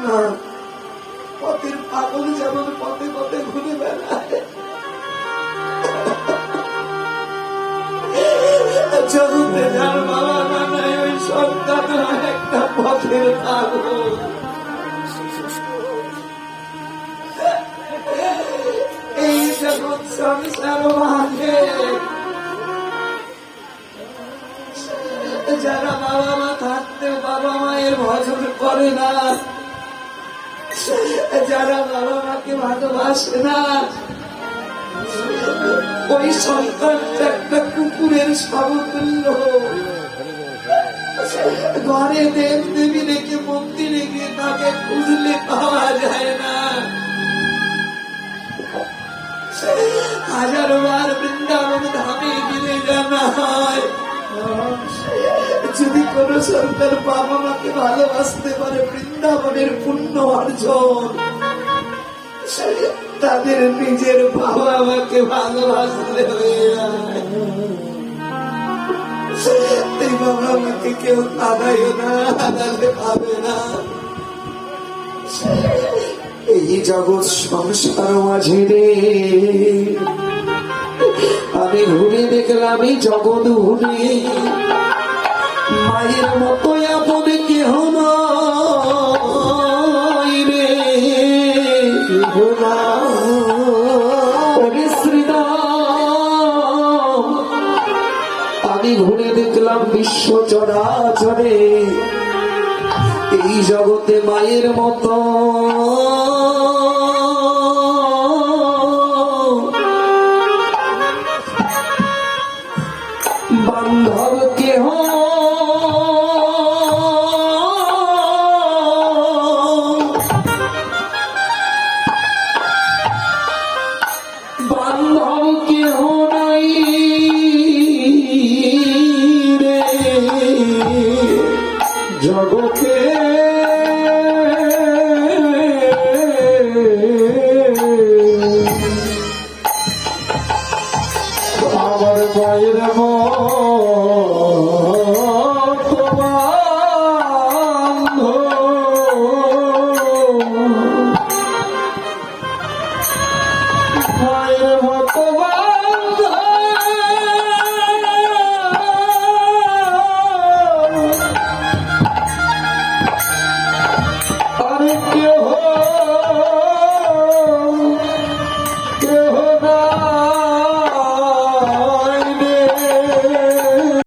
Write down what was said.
না, পথের পাগল যেমন পথে পথে ঘুরে বেড়ায়, জগতে যার বাবা মা নাই ওই সন্তান একটা পথের পাগল। এই জগৎ সংসার মাঝে যারা বাবা মা থাকতে বাবা মায়ের ভজন করে না, যারা বাবা মাকে ভালোবাসে না, ওই সন্তানটা একটা কুকুরের সমতুল্য। ঘরে দেব দেবী রেখে মন্দিরে গিয়ে তাকে খুঁজলে পাওয়া যায় না। হাজারো বার বৃন্দাবন ধামে গিয়ে জানা হয়, যদি কোন সন্তান বাবা মাকে ভালোবাসতে পারে বৃন্দাবনের পুণ্য অর্জন, তাদের নিজের বাবা মাকে ভালোবাসলে হয়ে যায়। এই বাবা মাকে কেউ কাঁদায় না, কাঁদাতে পাবে না। এই জগৎ সংসার মাঝে রে আমি ঘুরে দেখলাম এই জগৎ ঘুরে মায়ের মতো আপন কেহ নয় রে। শ্রীরাম আমি ঘুরে দেখলাম বিশ্ব চরাচরে এই জগতে মায়ের মতো বান্ধব কেহ বান্ধব কেহ নাই রে জগতে।